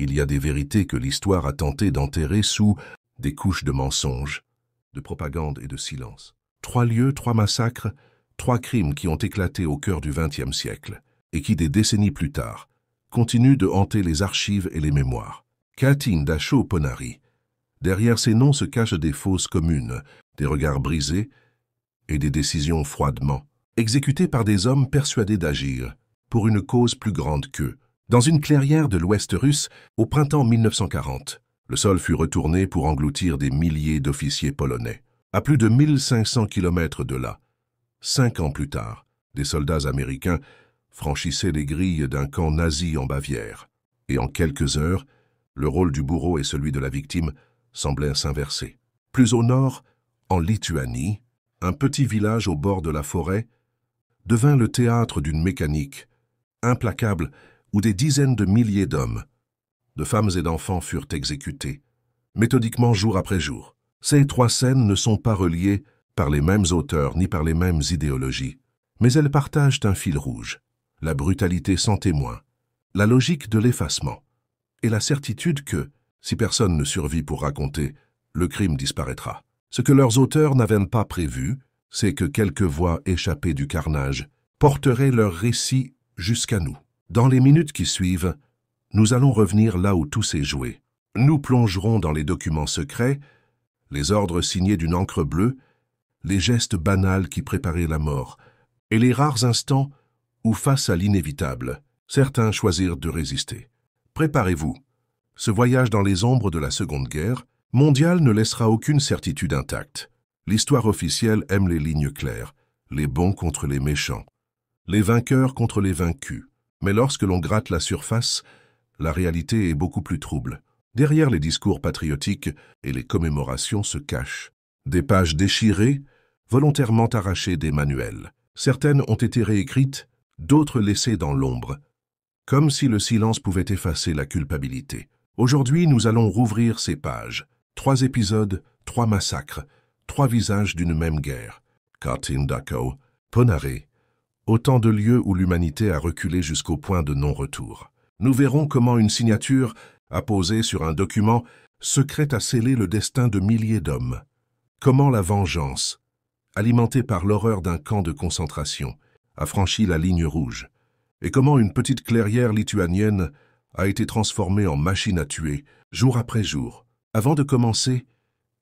Il y a des vérités que l'histoire a tenté d'enterrer sous des couches de mensonges, de propagande et de silence. 3 lieux, 3 massacres, 3 crimes qui ont éclaté au cœur du XXe siècle et qui, des décennies plus tard, continuent de hanter les archives et les mémoires. Katin Dashaw Ponari. Derrière ces noms se cachent des fausses communes, des regards brisés et des décisions froidement exécutées par des hommes persuadés d'agir pour une cause plus grande qu'eux. Dans une clairière de l'Ouest russe, au printemps 1940, le sol fut retourné pour engloutir des milliers d'officiers polonais. À plus de 1500 kilomètres de là, 5 ans plus tard, des soldats américains franchissaient les grilles d'un camp nazi en Bavière. Et en quelques heures, le rôle du bourreau et celui de la victime semblaient s'inverser. Plus au nord, en Lituanie, un petit village au bord de la forêt devint le théâtre d'une mécanique implacable où des dizaines de milliers d'hommes, de femmes et d'enfants furent exécutés, méthodiquement jour après jour. Ces 3 scènes ne sont pas reliées par les mêmes auteurs ni par les mêmes idéologies, mais elles partagent un fil rouge, la brutalité sans témoin, la logique de l'effacement, et la certitude que, si personne ne survit pour raconter, le crime disparaîtra. Ce que leurs auteurs n'avaient pas prévu, c'est que quelques voix échappées du carnage porteraient leur récit jusqu'à nous. Dans les minutes qui suivent, nous allons revenir là où tout s'est joué. Nous plongerons dans les documents secrets, les ordres signés d'une encre bleue, les gestes banals qui préparaient la mort, et les rares instants où, face à l'inévitable, certains choisirent de résister. Préparez-vous. Ce voyage dans les ombres de la Seconde Guerre mondiale ne laissera aucune certitude intacte. L'histoire officielle aime les lignes claires, les bons contre les méchants, les vainqueurs contre les vaincus. Mais lorsque l'on gratte la surface, la réalité est beaucoup plus trouble. Derrière les discours patriotiques et les commémorations se cachent des pages déchirées, volontairement arrachées des manuels. Certaines ont été réécrites, d'autres laissées dans l'ombre, comme si le silence pouvait effacer la culpabilité. Aujourd'hui, nous allons rouvrir ces pages. 3 épisodes, 3 massacres, 3 visages d'une même guerre. Katin Dashaw Ponari. Autant de lieux où l'humanité a reculé jusqu'au point de non-retour. Nous verrons comment une signature, apposée sur un document, secret a scellé le destin de milliers d'hommes. Comment la vengeance, alimentée par l'horreur d'un camp de concentration, a franchi la ligne rouge. Et comment une petite clairière lituanienne a été transformée en machine à tuer, jour après jour. Avant de commencer,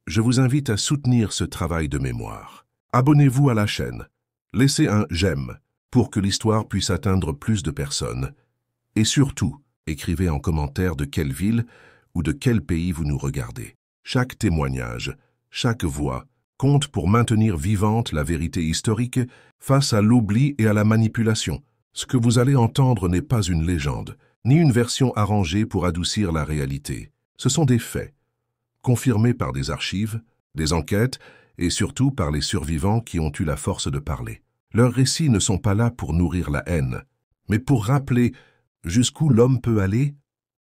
je vous invite à soutenir ce travail de mémoire. Abonnez-vous à la chaîne. Laissez un « j'aime » pour que l'histoire puisse atteindre plus de personnes. Et surtout, écrivez en commentaire de quelle ville ou de quel pays vous nous regardez. Chaque témoignage, chaque voix compte pour maintenir vivante la vérité historique face à l'oubli et à la manipulation. Ce que vous allez entendre n'est pas une légende, ni une version arrangée pour adoucir la réalité. Ce sont des faits, confirmés par des archives, des enquêtes et surtout par les survivants qui ont eu la force de parler. Leurs récits ne sont pas là pour nourrir la haine, mais pour rappeler jusqu'où l'homme peut aller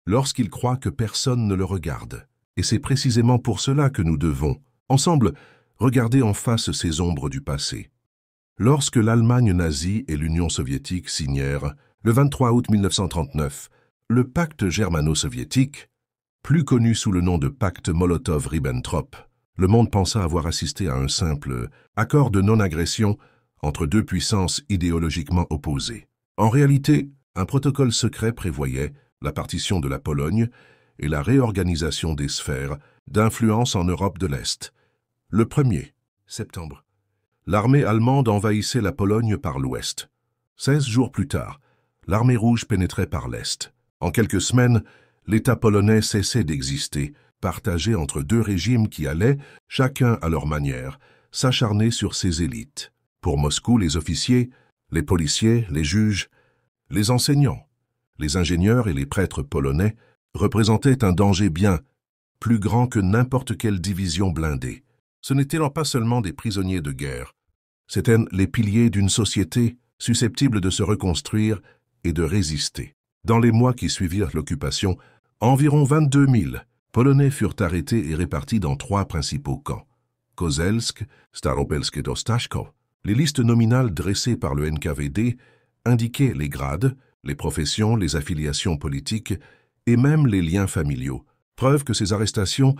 lorsqu'il croit que personne ne le regarde. Et c'est précisément pour cela que nous devons, ensemble, regarder en face ces ombres du passé. Lorsque l'Allemagne nazie et l'Union soviétique signèrent, le 23 août 1939, le pacte germano-soviétique, plus connu sous le nom de pacte Molotov-Ribbentrop, le monde pensa avoir assisté à un simple accord de non-agression entre 2 puissances idéologiquement opposées. En réalité, un protocole secret prévoyait la partition de la Pologne et la réorganisation des sphères d'influence en Europe de l'Est. Le 1er septembre, l'armée allemande envahissait la Pologne par l'ouest. 16 jours plus tard, l'armée rouge pénétrait par l'est. En quelques semaines, l'État polonais cessait d'exister, partagé entre 2 régimes qui allaient, chacun à leur manière, s'acharner sur ses élites. Pour Moscou, les officiers, les policiers, les juges, les enseignants, les ingénieurs et les prêtres polonais représentaient un danger bien plus grand que n'importe quelle division blindée. Ce n'étaient pas seulement des prisonniers de guerre, c'étaient les piliers d'une société susceptible de se reconstruire et de résister. Dans les mois qui suivirent l'occupation, environ 22 000 Polonais furent arrêtés et répartis dans 3 principaux camps, Kozelsk, Staropolsk et Ostashko. Les listes nominales dressées par le NKVD indiquaient les grades, les professions, les affiliations politiques et même les liens familiaux, preuve que ces arrestations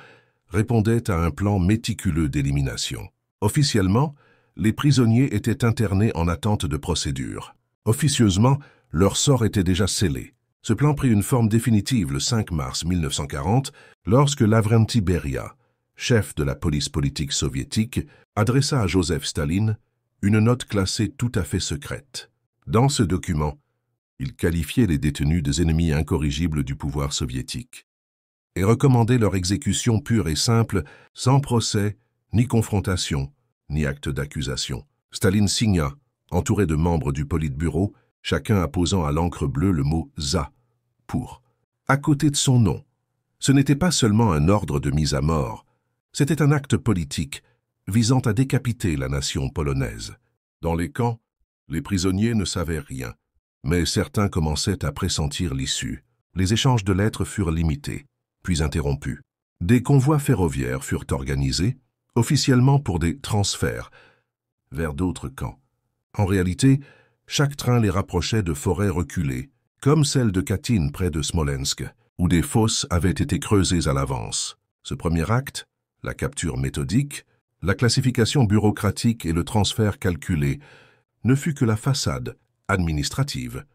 répondaient à un plan méticuleux d'élimination. Officiellement, les prisonniers étaient internés en attente de procédure. Officieusement, leur sort était déjà scellé. Ce plan prit une forme définitive le 5 mars 1940, lorsque Lavrenti Beria, chef de la police politique soviétique, adressa à Joseph Staline une note classée tout à fait secrète. Dans ce document, il qualifiait les détenus des ennemis incorrigibles du pouvoir soviétique et recommandait leur exécution pure et simple, sans procès, ni confrontation, ni acte d'accusation. Staline signa, entouré de membres du Politburo, chacun apposant à l'encre bleue le mot « ZA » pour. À côté de son nom, ce n'était pas seulement un ordre de mise à mort, c'était un acte politique visant à décapiter la nation polonaise. Dans les camps, les prisonniers ne savaient rien, mais certains commençaient à pressentir l'issue. Les échanges de lettres furent limités, puis interrompus. Des convois ferroviaires furent organisés, officiellement pour des transferts, vers d'autres camps. En réalité, chaque train les rapprochait de forêts reculées, comme celle de Katyn près de Smolensk, où des fosses avaient été creusées à l'avance. Ce premier acte, la capture méthodique, la classification bureaucratique et le transfert calculé, ne fut que la façade administrative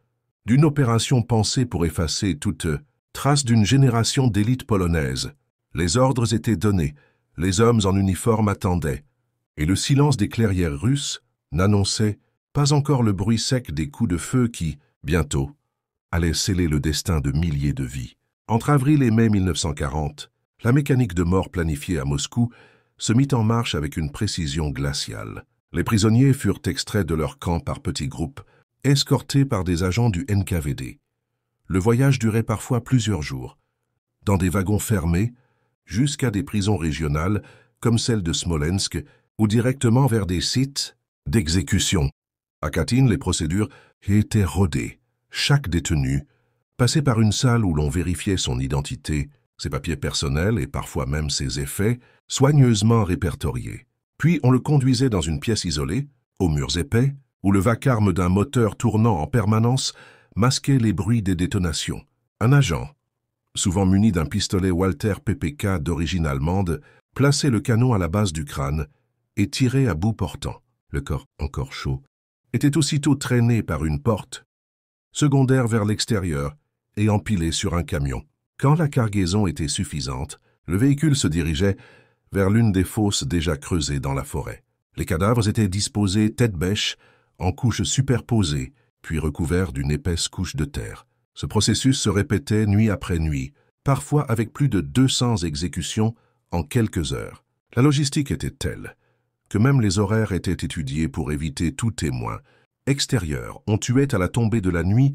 d'une opération pensée pour effacer toute trace d'une génération d'élites polonaises. Les ordres étaient donnés, les hommes en uniforme attendaient, et le silence des clairières russes n'annonçait pas encore le bruit sec des coups de feu qui, bientôt, allaient sceller le destin de milliers de vies. Entre avril et mai 1940, la mécanique de mort planifiée à Moscou se mit en marche avec une précision glaciale. Les prisonniers furent extraits de leur camp par petits groupes, escortés par des agents du NKVD. Le voyage durait parfois plusieurs jours, dans des wagons fermés, jusqu'à des prisons régionales comme celle de Smolensk, ou directement vers des sites d'exécution. À Katyn, les procédures étaient rodées. Chaque détenu passait par une salle où l'on vérifiait son identité, ses papiers personnels et parfois même ses effets, soigneusement répertoriés. Puis on le conduisait dans une pièce isolée, aux murs épais, où le vacarme d'un moteur tournant en permanence masquait les bruits des détonations. Un agent, souvent muni d'un pistolet Walter PPK d'origine allemande, plaçait le canon à la base du crâne et tirait à bout portant. Le corps, encore chaud, était aussitôt traîné par une porte secondaire vers l'extérieur et empilé sur un camion. Quand la cargaison était suffisante, le véhicule se dirigeait vers l'une des fosses déjà creusées dans la forêt. Les cadavres étaient disposés tête bêche, en couches superposées, puis recouverts d'une épaisse couche de terre. Ce processus se répétait nuit après nuit, parfois avec plus de 200 exécutions en quelques heures. La logistique était telle que même les horaires étaient étudiés pour éviter tout témoin extérieur. On tuait à la tombée de la nuit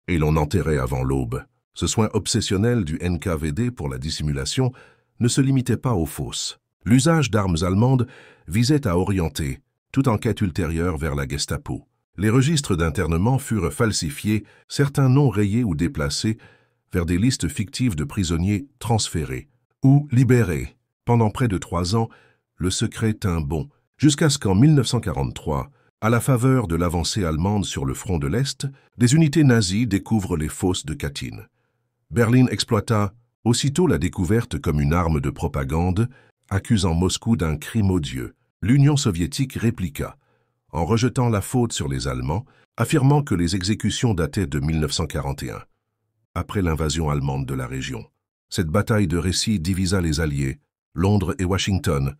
et l'on enterrait avant l'aube. Ce soin obsessionnel du NKVD pour la dissimulation ne se limitait pas aux fosses. L'usage d'armes allemandes visait à orienter toute enquête ultérieure vers la Gestapo. Les registres d'internement furent falsifiés, certains noms rayés ou déplacés vers des listes fictives de prisonniers transférés ou libérés. Pendant près de 3 ans, le secret tint bon, jusqu'à ce qu'en 1943, à la faveur de l'avancée allemande sur le front de l'Est, des unités nazies découvrent les fosses de Katyn. Berlin exploita aussitôt la découverte comme une arme de propagande, accusant Moscou d'un crime odieux. L'Union soviétique répliqua, en rejetant la faute sur les Allemands, affirmant que les exécutions dataient de 1941, après l'invasion allemande de la région. Cette bataille de récits divisa les Alliés, Londres et Washington,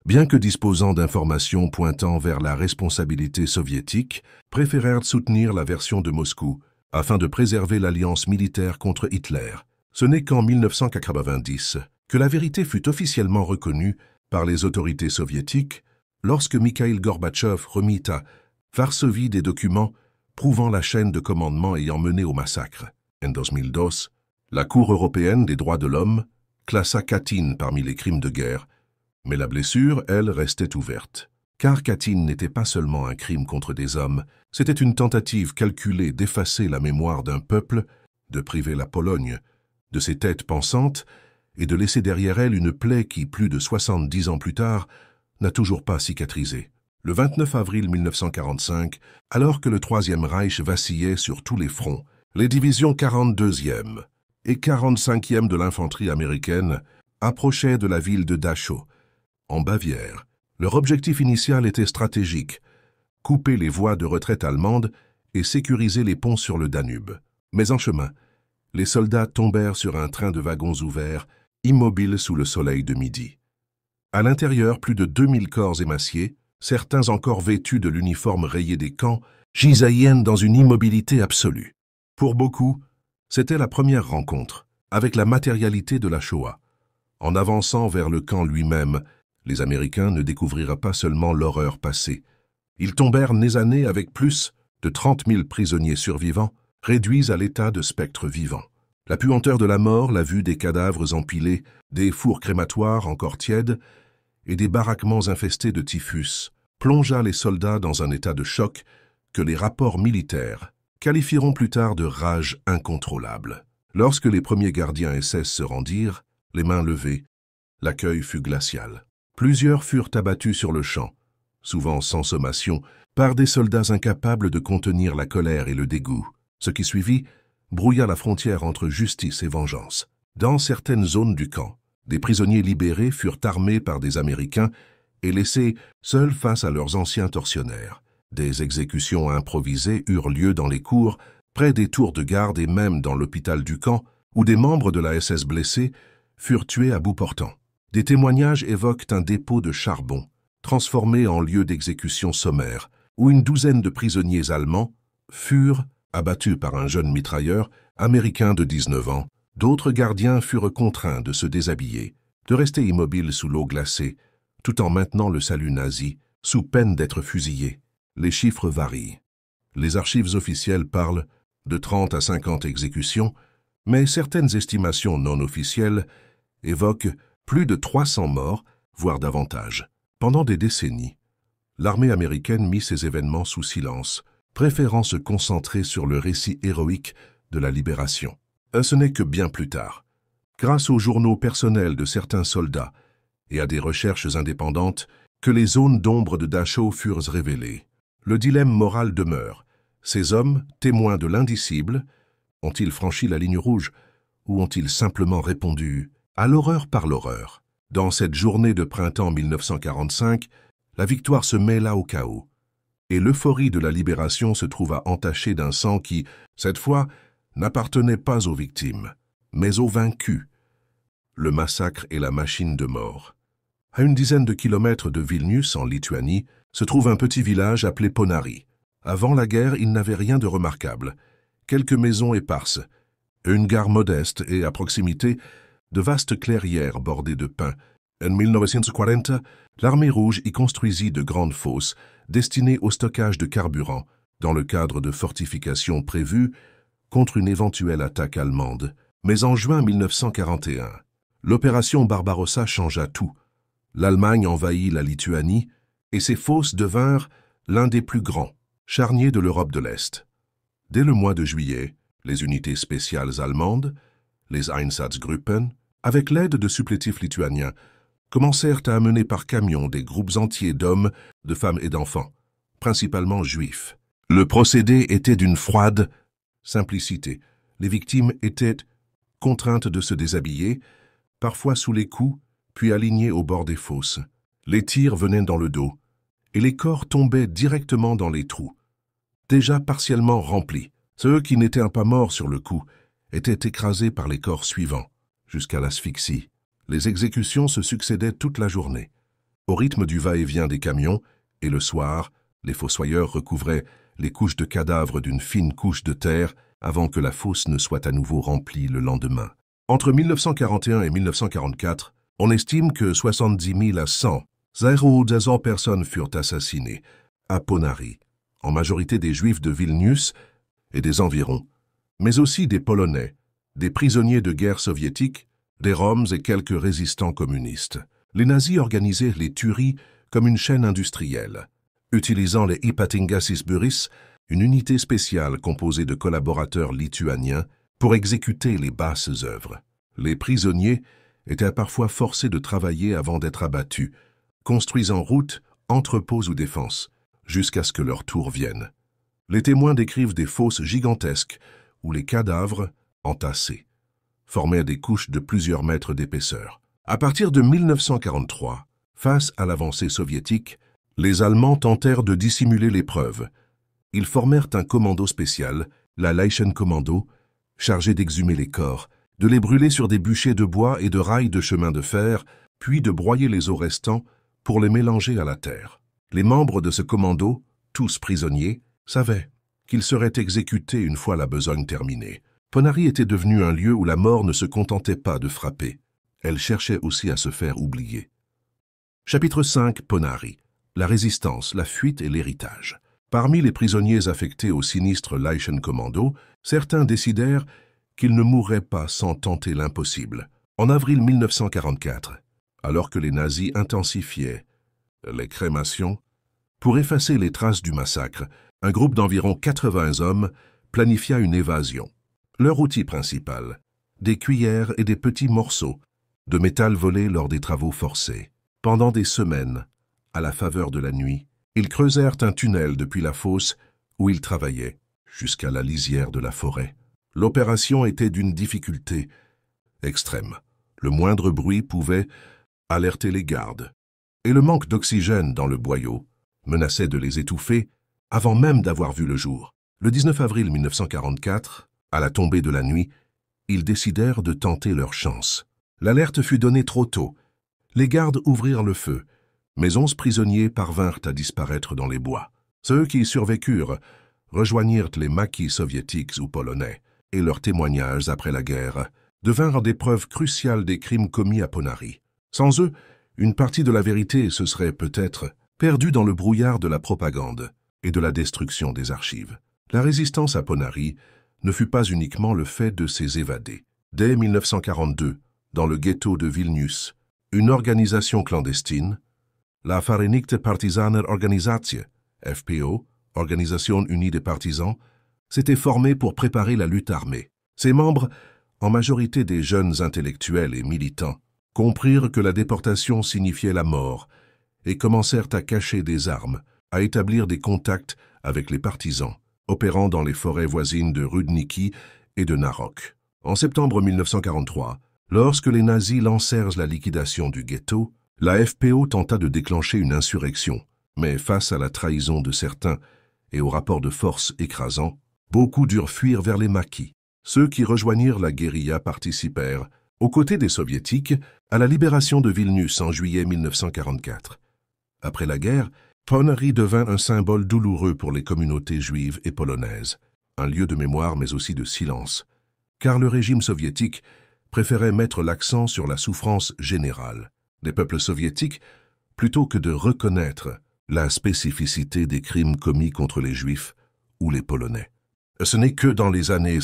bien que disposant d'informations pointant vers la responsabilité soviétique, préférèrent soutenir la version de Moscou, afin de préserver l'alliance militaire contre Hitler. Ce n'est qu'en 1990 que la vérité fut officiellement reconnue par les autorités soviétiques lorsque Mikhaïl Gorbatchev remit à Varsovie des documents prouvant la chaîne de commandement ayant mené au massacre. En 2002, la Cour européenne des droits de l'homme classa Katyn parmi les crimes de guerre, mais la blessure, elle, restait ouverte. Car Katyn n'était pas seulement un crime contre des hommes, c'était une tentative calculée d'effacer la mémoire d'un peuple, de priver la Pologne de ses têtes pensantes et de laisser derrière elle une plaie qui, plus de 70 ans plus tard, n'a toujours pas cicatrisé. Le 29 avril 1945, alors que le Troisième Reich vacillait sur tous les fronts, les divisions 42e et 45e de l'infanterie américaine approchaient de la ville de Dachau, en Bavière. Leur objectif initial était stratégique, couper les voies de retraite allemandes et sécuriser les ponts sur le Danube. Mais en chemin, les soldats tombèrent sur un train de wagons ouverts, immobile sous le soleil de midi. À l'intérieur, plus de 2000 corps émaciés, certains encore vêtus de l'uniforme rayé des camps, gisaillent dans une immobilité absolue. Pour beaucoup, c'était la première rencontre avec la matérialité de la Shoah. En avançant vers le camp lui-même, les Américains ne découvrirent pas seulement l'horreur passée. Ils tombèrent nez à nez avec plus de 30 000 prisonniers survivants, réduits à l'état de spectres vivants. La puanteur de la mort, la vue des cadavres empilés, des fours crématoires encore tièdes et des baraquements infestés de typhus plongea les soldats dans un état de choc que les rapports militaires qualifieront plus tard de rage incontrôlable. Lorsque les premiers gardiens SS se rendirent, les mains levées, l'accueil fut glacial. Plusieurs furent abattus sur le champ, souvent sans sommation, par des soldats incapables de contenir la colère et le dégoût. Ce qui suivit brouilla la frontière entre justice et vengeance. Dans certaines zones du camp, des prisonniers libérés furent armés par des Américains et laissés seuls face à leurs anciens tortionnaires. Des exécutions improvisées eurent lieu dans les cours, près des tours de garde et même dans l'hôpital du camp, où des membres de la SS blessés furent tués à bout portant. Des témoignages évoquent un dépôt de charbon, transformé en lieu d'exécution sommaire, où une douzaine de prisonniers allemands furent abattus par un jeune mitrailleur américain de 19 ans. D'autres gardiens furent contraints de se déshabiller, de rester immobiles sous l'eau glacée, tout en maintenant le salut nazi, sous peine d'être fusillés. Les chiffres varient. Les archives officielles parlent de 30 à 50 exécutions, mais certaines estimations non officielles évoquent plus de 300 morts, voire davantage. Pendant des décennies, l'armée américaine mit ces événements sous silence, préférant se concentrer sur le récit héroïque de la libération. Ce n'est que bien plus tard, grâce aux journaux personnels de certains soldats et à des recherches indépendantes, que les zones d'ombre de Dachau furent révélées. Le dilemme moral demeure. Ces hommes, témoins de l'indicible, ont-ils franchi la ligne rouge ou ont-ils simplement répondu à l'horreur par l'horreur? Dans cette journée de printemps 1945, la victoire se mêla au chaos, et l'euphorie de la libération se trouva entachée d'un sang qui, cette fois, n'appartenait pas aux victimes, mais aux vaincus. Le massacre et la machine de mort. À une dizaine de kilomètres de Vilnius, en Lituanie, se trouve un petit village appelé Ponary. Avant la guerre, il n'avait rien de remarquable. Quelques maisons éparses, une gare modeste et, à proximité, de vastes clairières bordées de pins. En 1940, l'armée rouge y construisit de grandes fosses destinées au stockage de carburant, dans le cadre de fortifications prévues contre une éventuelle attaque allemande. Mais en juin 1941, l'opération Barbarossa changea tout. L'Allemagne envahit la Lituanie et ces fosses devinrent l'un des plus grands charniers de l'Europe de l'Est. Dès le mois de juillet, les unités spéciales allemandes, les Einsatzgruppen, avec l'aide de supplétifs lituaniens, commencèrent à amener par camion des groupes entiers d'hommes, de femmes et d'enfants, principalement juifs. Le procédé était d'une froide simplicité. Les victimes étaient contraintes de se déshabiller, parfois sous les coups, puis alignées au bord des fosses. Les tirs venaient dans le dos, et les corps tombaient directement dans les trous, déjà partiellement remplis. Ceux qui n'étaient pas morts sur le coup étaient écrasés par les corps suivants, jusqu'à l'asphyxie. Les exécutions se succédaient toute la journée, au rythme du va-et-vient des camions, et le soir, les fossoyeurs recouvraient les couches de cadavres d'une fine couche de terre avant que la fosse ne soit à nouveau remplie le lendemain. Entre 1941 et 1944, on estime que 70 000 à 100 personnes furent assassinées à Ponary, en majorité des Juifs de Vilnius et des environs, mais aussi des Polonais, des prisonniers de guerre soviétiques, des Roms et quelques résistants communistes. Les nazis organisaient les tueries comme une chaîne industrielle, utilisant les Ypatingasis-Būris, une unité spéciale composée de collaborateurs lituaniens, pour exécuter les basses œuvres. Les prisonniers étaient parfois forcés de travailler avant d'être abattus, construisant routes, entrepôts ou défenses, jusqu'à ce que leur tour vienne. Les témoins décrivent des fosses gigantesques où les cadavres entassés. formaient des couches de plusieurs mètres d'épaisseur. À partir de 1943, face à l'avancée soviétique, les Allemands tentèrent de dissimuler l'épreuve. Ils formèrent un commando spécial, la Leichenkommando, chargé d'exhumer les corps, de les brûler sur des bûchers de bois et de rails de chemin de fer, puis de broyer les os restants pour les mélanger à la terre. Les membres de ce commando, tous prisonniers, savaient qu'ils seraient exécutés une fois la besogne terminée. Ponary était devenu un lieu où la mort ne se contentait pas de frapper. Elle cherchait aussi à se faire oublier. Chapitre 5. Ponary. La résistance, la fuite et l'héritage. Parmi les prisonniers affectés au sinistre Leichenkommando, certains décidèrent qu'ils ne mourraient pas sans tenter l'impossible. En avril 1944, alors que les nazis intensifiaient les crémations, pour effacer les traces du massacre, un groupe d'environ 80 hommes planifia une évasion. Leur outil principal, des cuillères et des petits morceaux de métal volés lors des travaux forcés. Pendant des semaines, à la faveur de la nuit, ils creusèrent un tunnel depuis la fosse où ils travaillaient, jusqu'à la lisière de la forêt. L'opération était d'une difficulté extrême. Le moindre bruit pouvait alerter les gardes, et le manque d'oxygène dans le boyau menaçait de les étouffer avant même d'avoir vu le jour. Le 19 avril 1944, à la tombée de la nuit, ils décidèrent de tenter leur chance. L'alerte fut donnée trop tôt. Les gardes ouvrirent le feu, mais 11 prisonniers parvinrent à disparaître dans les bois. Ceux qui survécurent rejoignirent les maquis soviétiques ou polonais, et leurs témoignages après la guerre devinrent des preuves cruciales des crimes commis à Ponary. Sans eux, une partie de la vérité se serait peut-être perdue dans le brouillard de la propagande et de la destruction des archives. La résistance à Ponary ne fut pas uniquement le fait de ces évadés. Dès 1942, dans le ghetto de Vilnius, une organisation clandestine, la Vereinigte Partisaner Organisatie, FPO, Organisation unie des partisans, s'était formée pour préparer la lutte armée. Ses membres, en majorité des jeunes intellectuels et militants, comprirent que la déportation signifiait la mort et commencèrent à cacher des armes, à établir des contacts avec les partisans, opérant dans les forêts voisines de Rudniki et de Narok. En septembre 1943, lorsque les nazis lancèrent la liquidation du ghetto, la FPO tenta de déclencher une insurrection, mais face à la trahison de certains et au rapport de force écrasant, beaucoup durent fuir vers les maquis. Ceux qui rejoignirent la guérilla participèrent, aux côtés des soviétiques, à la libération de Vilnius en juillet 1944. Après la guerre, Ponary devint un symbole douloureux pour les communautés juives et polonaises, un lieu de mémoire mais aussi de silence, car le régime soviétique préférait mettre l'accent sur la souffrance générale des peuples soviétiques plutôt que de reconnaître la spécificité des crimes commis contre les Juifs ou les Polonais. Ce n'est que dans les années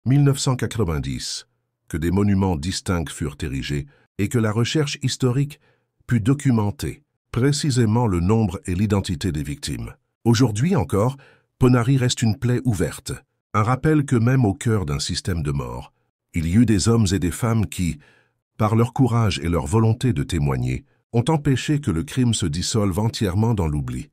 1990 que des monuments distincts furent érigés et que la recherche historique put documenter précisément le nombre et l'identité des victimes. Aujourd'hui encore, Ponary reste une plaie ouverte, un rappel que même au cœur d'un système de mort, il y eut des hommes et des femmes qui, par leur courage et leur volonté de témoigner, ont empêché que le crime se dissolve entièrement dans l'oubli.